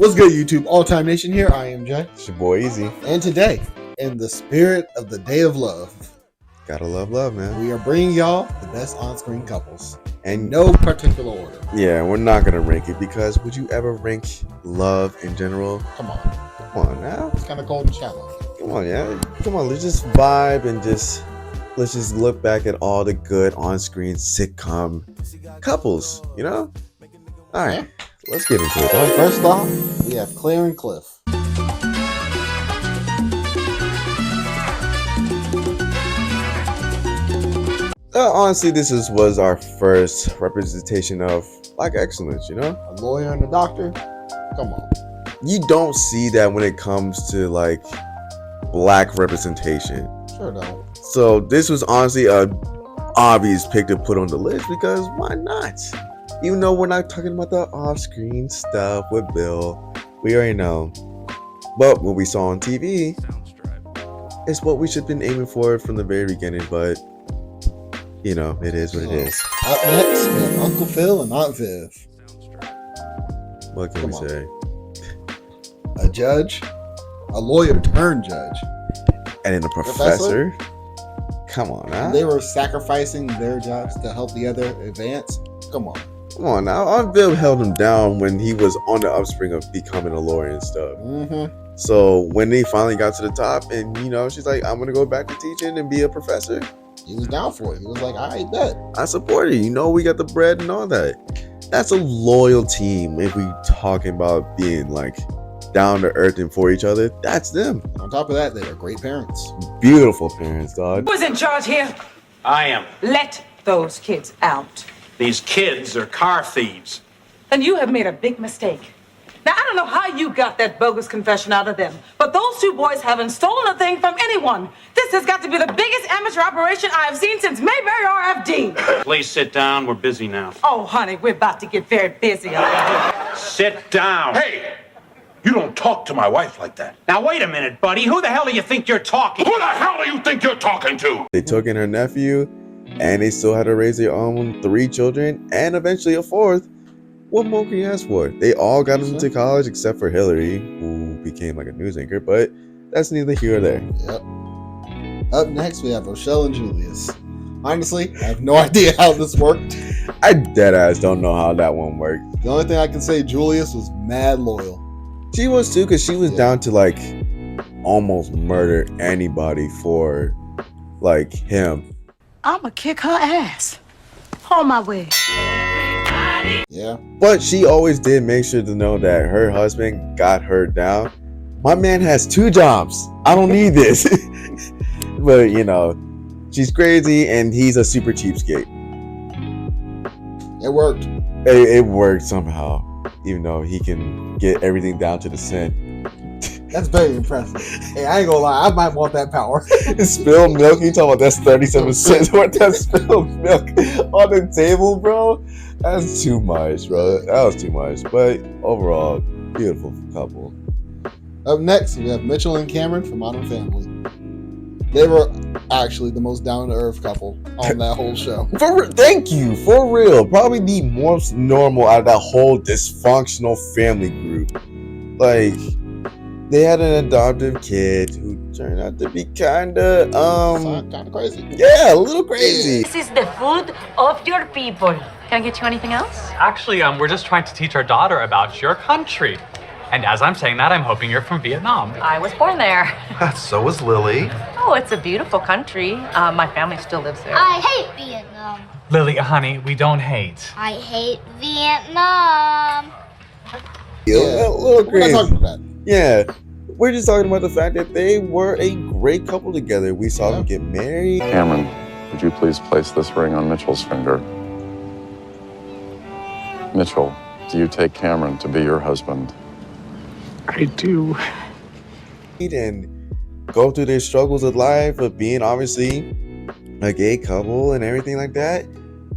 What's good, YouTube? AllTimeNation here. I am Jay. It's your boy Easy. And today, in the spirit of the Day of Love, Gotta love, man. we are bringing y'all the best on-screen couples. And In no particular order. yeah, we're not gonna rank it because would you ever rank love in general? Come on. Come on now. It's kind of cold and shallow. Come on, yeah. Come on, let's just vibe and let's just look back at all the good on-screen sitcom couples, you know? All right, let's get into it. Well, first off, we have Claire and Cliff. Honestly, this was our first representation of Black excellence, you know? A lawyer and a doctor. Come on. You don't see that when it comes to like Black representation. Sure don't. So this was honestly a obvious pick to put on the list because why not? Even though we're not talking about the off-screen stuff with Bill, we already know. But what we saw on TV is what we should have been aiming for from the very beginning, but you know, it is what it is. Up next, we have Uncle Phil and Aunt Viv. What can we say? A judge, a lawyer turned judge. And then a professor? Come on now. They were sacrificing their jobs to help the other advance. Come on. Come on now. Aunt Viv held him down when he was on the upspring of becoming a lawyer and stuff. Mm-hmm. So when they finally got to the top and, you know, she's like, I'm going to go back to teaching and be a professor. He was down for it. He was like, all right, bet. I support it. You know, we got the bread and all that. That's a loyal team. If we talking about being like down to earth and for each other, that's them. On top of that, they were great parents. Beautiful parents, dog. Who's in charge here? I am. Let those kids out. These kids are car thieves. And you have made a big mistake. Now, I don't know how you got that bogus confession out of them, but those two boys haven't stolen a thing from anyone. This has got to be the biggest amateur operation I've seen since Mayberry RFD. Please sit down. We're busy now. Oh, honey, we're about to get very busy up here. Sit down. Hey, you don't talk to my wife like that. Now, wait a minute, buddy. Who the hell do you think you're talking? Who the hell do you think you're talking to? They took in her nephew and they still had to raise their own 3 children and eventually a 4th. What more can you ask for? They all got into college except for Hillary, who became like a news anchor, but that's neither here or there. Yep. Up next, we have Rochelle and Julius. Honestly, I have no idea how this worked. I deadass don't know how that one worked. The only thing I can say, Julius was mad loyal. She was too, because she was down to like almost murder anybody for like him. I'ma kick her ass. On my way. Yeah. But she always did make sure to know that her husband got her down. My man has 2 jobs. I don't need this. But you know, she's crazy and he's a super cheapskate. It worked. It worked somehow, even though he can get everything down to the cent. That's very impressive. Hey, I ain't gonna lie, I might want that power. Spilled milk, you talking about that's 37 cents worth of spilled milk on the table, bro? That's too much, bro. That was too much. But overall, beautiful couple. Up next, we have Mitchell and Cameron from Modern Family. They were actually the most down-to-earth couple on that whole show. Thank you, for real. Probably the most normal out of that whole dysfunctional family group. Like, they had an adoptive kid who turned out to be kind of crazy. Yeah, a little crazy. This is the food of your people. Can I get you anything else? Actually, we're just trying to teach our daughter about your country. And as I'm saying that, I'm hoping you're from Vietnam. I was born there. So was Lily. Oh, it's a beautiful country. My family still lives there. I hate Vietnam. Lily, honey, we don't hate. I hate Vietnam. Yeah, a little We're not crazy. talking about that. Yeah, we're just talking about the fact that they were a great couple together. We saw them get married. Cameron, would you please place this ring on Mitchell's finger? Mitchell, do you take Cameron to be your husband? I do. And go through their struggles of life of being obviously a gay couple and everything like that.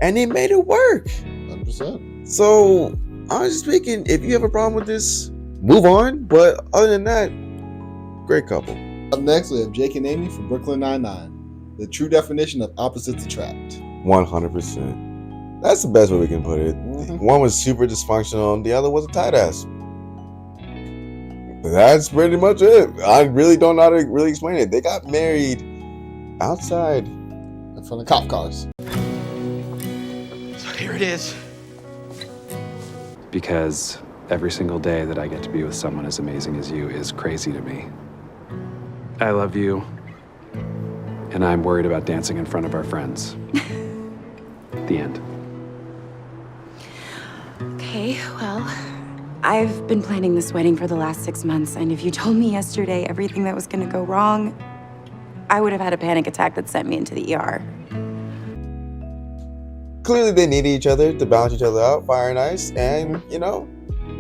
And they made it work. 100%. So, honestly speaking, if you have a problem with this, move on. But other than that, great couple. Up next, we have Jake and Amy from Brooklyn Nine-Nine. The true definition of opposites attract. 100%. That's the best way we can put it. Mhm. One was super dysfunctional and the other was a tight ass. That's pretty much it. I really don't know how to really explain it. They got married outside in front of cop cars. So here it is. Because every single day that I get to be with someone as amazing as you is crazy to me. I love you, and I'm worried about dancing in front of our friends. The end. Okay, well, I've been planning this wedding for the last 6 months, and if you told me yesterday everything that was gonna go wrong, I would have had a panic attack that sent me into the ER. Clearly, they needed each other to balance each other out, fire and ice, and you know,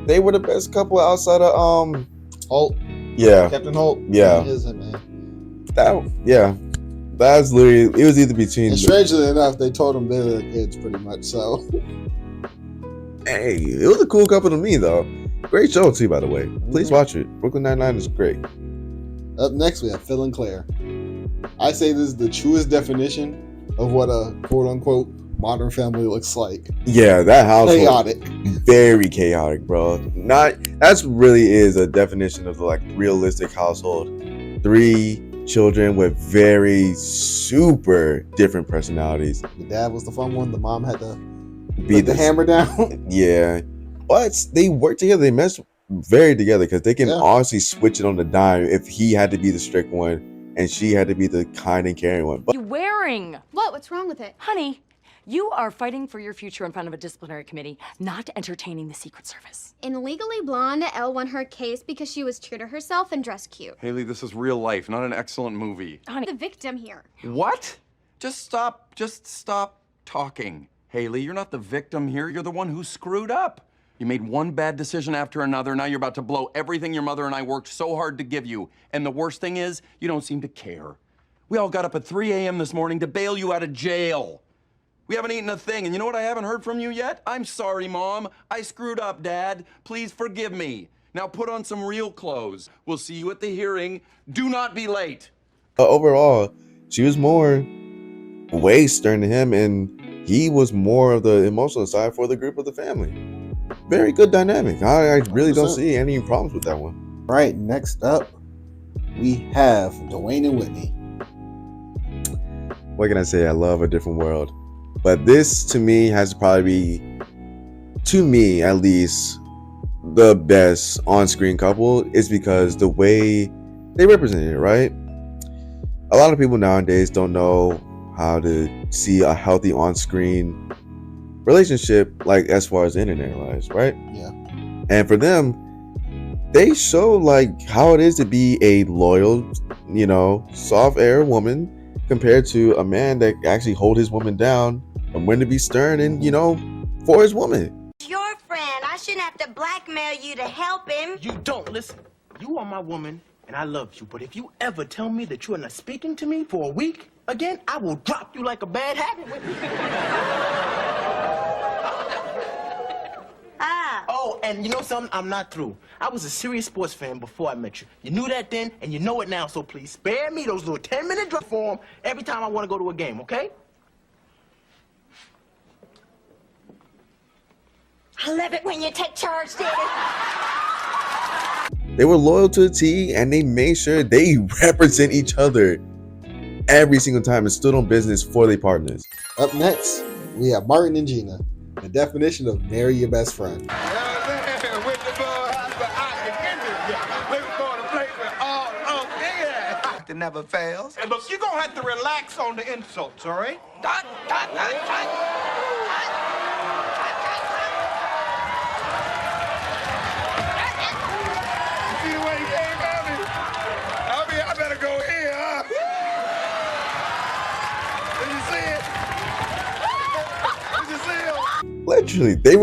they were the best couple outside of Holt. Yeah, Captain Holt. Yeah, He is it, man. That's literally. It was either between. And strangely enough, they told them they were the kids, pretty much. So, hey, it was a cool couple to me, though. Great show too, by the way. Please watch it. Brooklyn Nine-Nine is great. Up next, we have Phil and Claire. I say this is the truest definition of what a quote-unquote modern family looks like. Yeah, that house chaotic, very chaotic, bro. That's really is a definition of the like realistic household. 3 children with very super different personalities. The dad was the fun one. The mom had to beat the hammer down. Yeah, but they work together. They mess very together because they can honestly switch it on the dime if he had to be the strict one and she had to be the kind and caring one. But You wearing? What? What's wrong with it? Honey, you are fighting for your future in front of a disciplinary committee, not entertaining the Secret Service. In Legally Blonde, Elle won her case because she was true to herself and dressed cute. Haley, this is real life, not an excellent movie. Honey, the victim here. What? Just stop talking. Haley, you're not the victim here. You're the one who screwed up. You made one bad decision after another. Now you're about to blow everything your mother and I worked so hard to give you. And the worst thing is, you don't seem to care. We all got up at 3 a.m. this morning to bail you out of jail. We haven't eaten a thing, and you know what I haven't heard from you yet? I'm sorry, Mom. I screwed up, Dad. Please forgive me. Now put on some real clothes. We'll see you at the hearing. Do not be late. Overall, she was way stern to him, and he was more of the emotional side for the group of the family. Very good dynamic. I really don't see any problems with that one. Right, next up, we have Dwayne and Whitney. What can I say? I love A Different World. But this, to me, has to probably be, to me at least, the best on-screen couple is because the way they represent it, right? A lot of people nowadays don't know how to see a healthy on-screen relationship, like as far as internet-wise, right? Yeah. And for them, they show like how it is to be a loyal, soft-air woman compared to a man that actually hold his woman down and when to be stern and, for his woman. Your friend, I shouldn't have to blackmail you to help him. You don't listen. You are my woman, and I love you. But if you ever tell me that you are not speaking to me for a week again, I will drop you like a bad habit. Oh, and you know something? I'm not through. I was a serious sports fan before I met you. You knew that then, and you know it now, so please spare me those little 10-minute drive form every time I want to go to a game, okay? I love it when you take charge, Daddy. They were loyal to the T, and they made sure they represent each other every single time and stood on business for their partners. Up next, we have Martin and Gina. The definition of marry your best friend. It never fails. And look, you're gonna have to relax on the insults, all right? See the way you came at me? I better go here, huh? Did you see it? Literally, they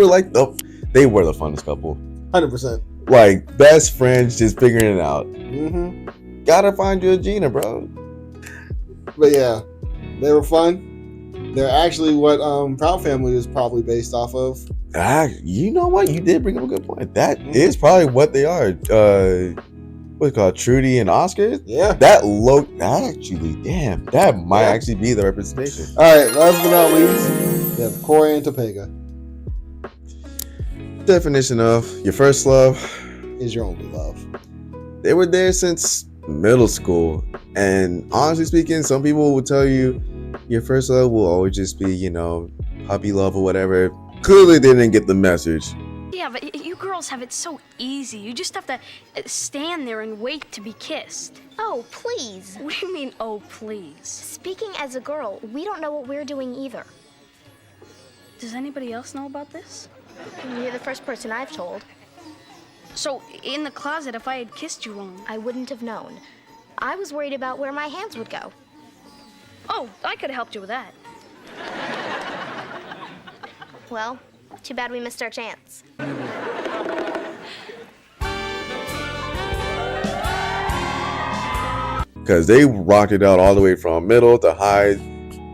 were the funnest couple. 100%. Like best friends, just figuring it out. Mm-hmm. Gotta find you a Gina, bro. But yeah, they were fun. They're actually what Proud Family is probably based off of. You know what? You did bring up a good point. That is probably what they are. What's it called? Trudy and Oscar? Yeah. That might actually be the representation. All right, last but not least, we have Cory and Topanga. Definition of your first love is your only love. They were there since middle school. And honestly speaking, some people will tell you your first love will always just be, you know, puppy love or whatever. Clearly they didn't get the message. Yeah, but you girls have it so easy. You just have to stand there and wait to be kissed. Oh, please. What do you mean, oh, please? Speaking as a girl, we don't know what we're doing either. Does anybody else know about this? You're the first person I've told. So, in the closet, if I had kissed you wrong... I wouldn't have known. I was worried about where my hands would go. Oh, I could have helped you with that. Well, too bad we missed our chance. Because they rocked it out all the way from middle to high,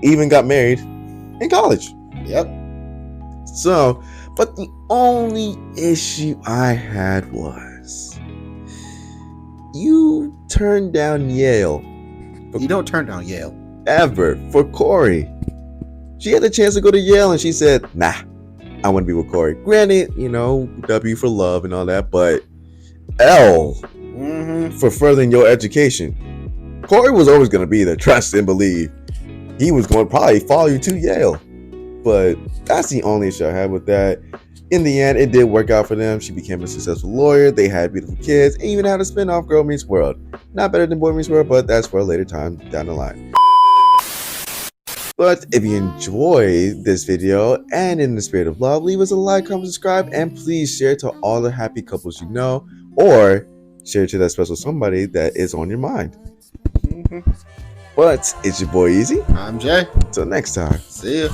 even got married in college. Yep. So, but the only issue I had was you turned down Yale. You don't turn down Yale. Ever for Cory. She had the chance to go to Yale and she said, nah, I want to be with Cory. Granted, you know, W for love and all that, but L for furthering your education. Cory was always going to be there, trust and believe. He was going to probably follow you to Yale. But that's the only issue I had with that. In the end, it did work out for them. She became a successful lawyer. They had beautiful kids, and even had a spin-off, Girl Meets World. Not better than Boy Meets World, but that's for a later time down the line. But if you enjoyed this video and in the spirit of love, leave us a like, comment, subscribe, and please share to all the happy couples you know, or share to that special somebody that is on your mind. But it's your boy Easy. I'm Jay. Till next time. See ya.